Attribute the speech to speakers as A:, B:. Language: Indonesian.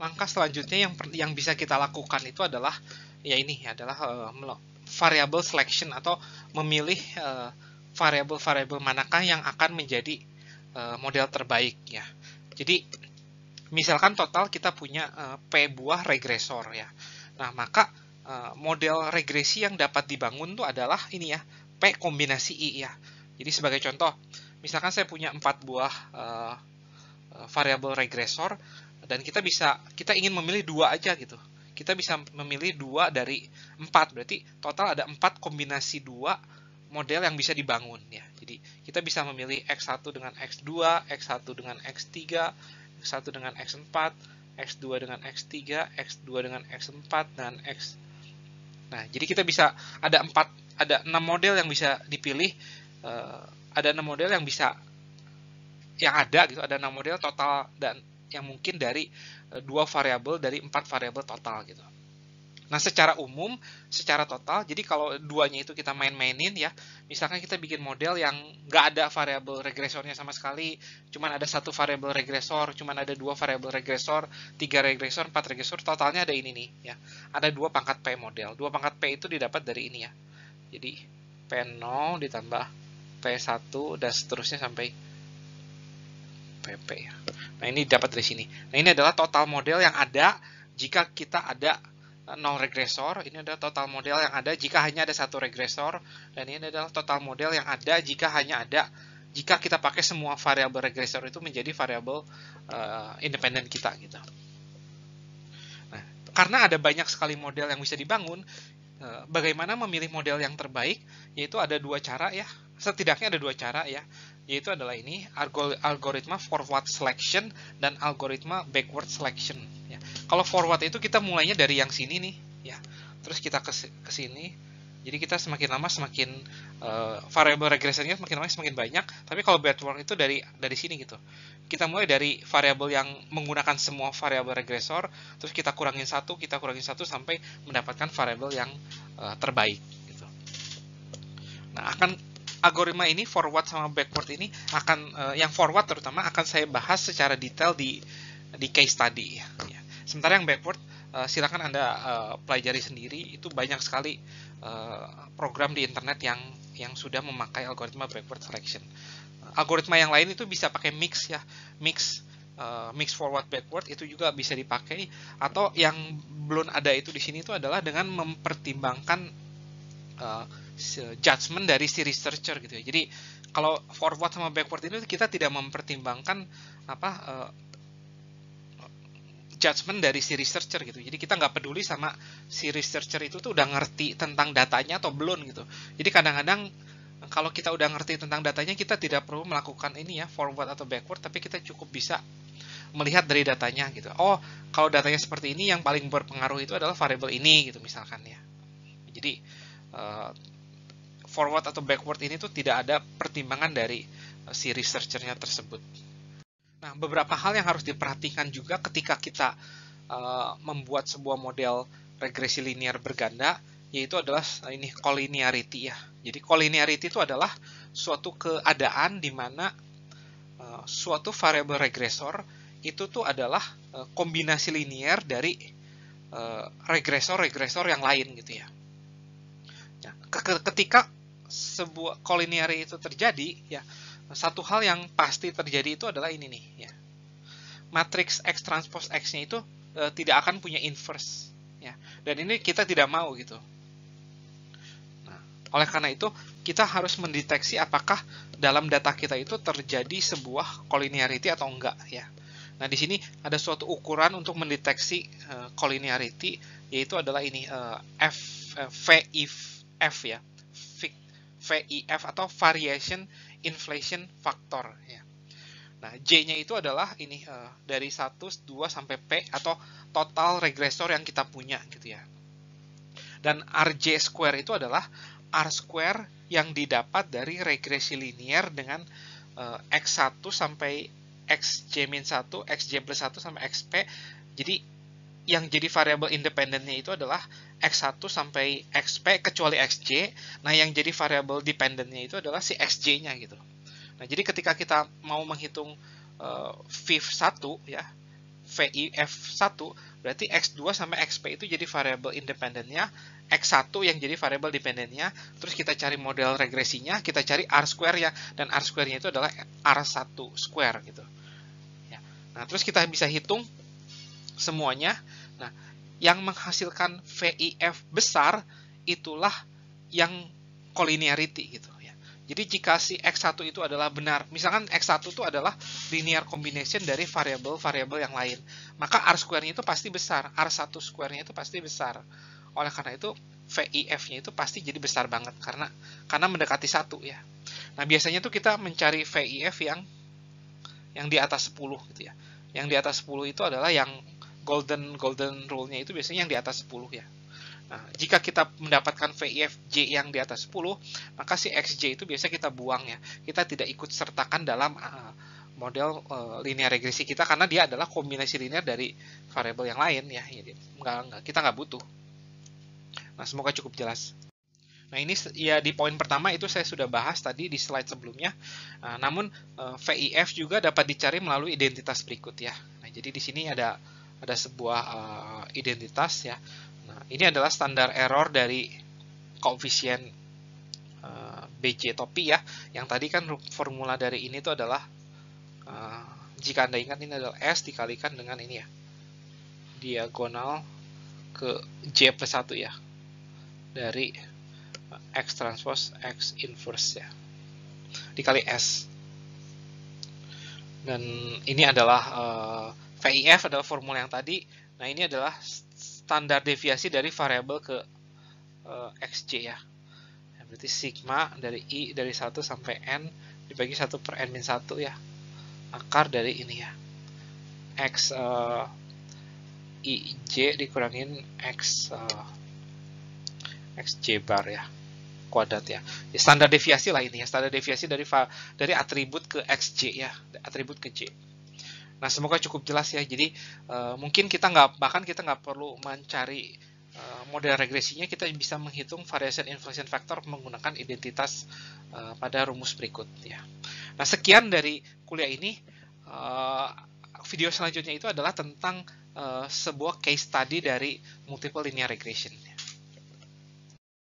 A: langkah selanjutnya yang bisa kita lakukan itu adalah ya ini adalah variable selection atau memilih variabel-variabel manakah yang akan menjadi model terbaik ya. Jadi misalkan total kita punya P buah regresor ya. Nah, maka model regresi yang dapat dibangun itu adalah ini ya, P kombinasi I ya. Jadi sebagai contoh, misalkan saya punya 4 buah variabel regresor dan kita ingin memilih 2 aja gitu. Kita bisa memilih 2 dari 4, berarti total ada 4 kombinasi 2 model yang bisa dibangun ya. Jadi kita bisa memilih X1 dengan X2, X1 dengan X3, X1 dengan X4, X2 dengan X3, X2 dengan X4 dan X. Nah, jadi kita bisa ada 6 model yang bisa dipilih, ada 6 model yang bisa yang ada gitu, ada 6 model total dan yang mungkin dari 2 variabel dari 4 variabel total gitu. Nah, secara umum, secara total, jadi kalau duanya itu kita main-mainin ya, misalkan kita bikin model yang nggak ada variabel regresornya sama sekali, cuman ada 1 variabel regresor, cuman ada 2 variabel regresor, 3 regresor, 4 regresor, totalnya ada ini nih ya. Ada 2 pangkat P model. 2 pangkat P itu didapat dari ini ya. Jadi P0 ditambah P1 dan seterusnya sampai PP ya. Nah, ini dapat dari sini. Nah, ini adalah total model yang ada jika kita ada 0 regresor. Ini adalah total model yang ada jika hanya ada 1 regresor. Dan ini adalah total model yang ada jika kita pakai semua variabel regresor itu menjadi variabel independen kita gitu. Nah, karena ada banyak sekali model yang bisa dibangun, bagaimana memilih model yang terbaik? Yaitu ada 2 cara ya. Setidaknya ada 2 cara ya. Yaitu adalah ini, algoritma forward selection dan algoritma backward selection ya. Kalau forward itu kita mulainya dari yang sini nih ya. Terus kita ke sini. Jadi kita semakin lama semakin variabel regresinya semakin lama semakin banyak. Tapi kalau backward itu dari sini gitu. Kita mulai dari variabel yang menggunakan semua variabel regresor, terus kita kurangin satu sampai mendapatkan variabel yang terbaik gitu. Nah, algoritma ini forward sama backward ini akan yang forward terutama akan saya bahas secara detail di case study ya. Sementara yang backward silakan Anda pelajari sendiri, itu banyak sekali program di internet yang sudah memakai algoritma backward selection. Algoritma yang lain itu bisa pakai mix ya, mix forward backward itu juga bisa dipakai, atau yang belum ada itu di sini itu adalah dengan mempertimbangkan judgment dari si researcher gitu ya. Jadi kalau forward sama backward itu kita tidak mempertimbangkan judgment dari si researcher gitu. Jadi kita nggak peduli sama si researcher itu tuh udah ngerti tentang datanya atau belum gitu. Jadi kadang-kadang kalau kita udah ngerti tentang datanya, kita tidak perlu melakukan ini ya, forward atau backward, tapi kita cukup bisa melihat dari datanya gitu. Oh, kalau datanya seperti ini, yang paling berpengaruh itu adalah variabel ini gitu misalkan ya. Jadi forward atau backward ini tuh tidak ada pertimbangan dari si researchernya tersebut. Nah, beberapa hal yang harus diperhatikan juga ketika kita membuat sebuah model regresi linear berganda, yaitu adalah ini collinearity ya. Jadi collinearity itu adalah suatu keadaan di mana suatu variabel regresor itu tuh adalah kombinasi linear dari regresor-regresor yang lain gitu ya. Nah, ketika sebuah collinearity itu terjadi ya, satu hal yang pasti terjadi itu adalah ini nih ya. Matriks X transpose X-nya itu tidak akan punya inverse ya. Dan ini kita tidak mau gitu. Nah, oleh karena itu kita harus mendeteksi apakah dalam data kita itu terjadi sebuah collinearity atau enggak ya. Nah, di sini ada suatu ukuran untuk mendeteksi collinearity, yaitu adalah ini VIF ya. VIF atau variation inflation factor ya. Nah, J-nya itu adalah ini dari 1, 2 sampai P atau total regresor yang kita punya gitu ya. Dan RJ square itu adalah R square yang didapat dari regresi linear dengan X1 sampai XJ-1, XJ+1 sampai XP. Jadi yang jadi variabel independennya itu adalah X1 sampai XP kecuali XJ. Nah, yang jadi variabel dependennya itu adalah si XJ-nya gitu. Nah, jadi ketika kita mau menghitung VIF 1 ya, VIF1, berarti X2 sampai XP itu jadi variabel independennya, X1 yang jadi variabel dependennya, terus kita cari model regresinya, kita cari R square-nya, dan R square-nya itu adalah R1 square gitu. Ya. Nah, terus kita bisa hitung semuanya. Nah, yang menghasilkan VIF besar itulah yang collinearity gitu ya. Jadi jika si X1 itu adalah benar, misalkan X1 itu adalah linear combination dari variabel-variabel yang lain, maka R square-nya itu pasti besar, R1 square-nya itu pasti besar. Oleh karena itu, VIF-nya itu pasti jadi besar banget, karena mendekati 1 ya. Nah, biasanya tuh kita mencari VIF yang di atas 10 gitu ya. Yang di atas 10 itu adalah yang golden rule-nya itu biasanya yang di atas 10 ya. Nah, jika kita mendapatkan VIF-J yang di atas 10, maka si XJ itu biasa kita buang ya. Kita tidak ikut sertakan dalam model linear regresi kita, karena dia adalah kombinasi linear dari variabel yang lain ya. Jadi, kita nggak butuh. Nah, semoga cukup jelas. Nah, ini ya di poin pertama itu saya sudah bahas tadi di slide sebelumnya. Namun VIF juga dapat dicari melalui identitas berikut ya. Nah, jadi di sini ada sebuah identitas ya. Nah, ini adalah standar error dari koefisien BJ topi ya. Yang tadi kan formula dari ini itu adalah jika Anda ingat, ini adalah S dikalikan dengan ini ya, diagonal ke J plus 1 ya, dari X transpose X inverse ya, dikali S. Dan ini adalah VIF adalah formula yang tadi. Nah, ini adalah standar deviasi dari variabel ke XJ ya. Berarti sigma dari I dari 1 sampai N dibagi 1 per N-1 ya. Akar dari ini ya. X IJ dikurangin X XJ bar ya. Kuadrat ya. Standar deviasi lah ini ya. Standar deviasi dari atribut ke XJ ya. Atribut ke J. Nah, semoga cukup jelas ya. Jadi mungkin kita nggak perlu mencari model regresinya, kita bisa menghitung variation inflation factor menggunakan identitas pada rumus berikut ya. Nah, sekian dari kuliah ini. Video selanjutnya itu adalah tentang sebuah case study dari multiple linear regression.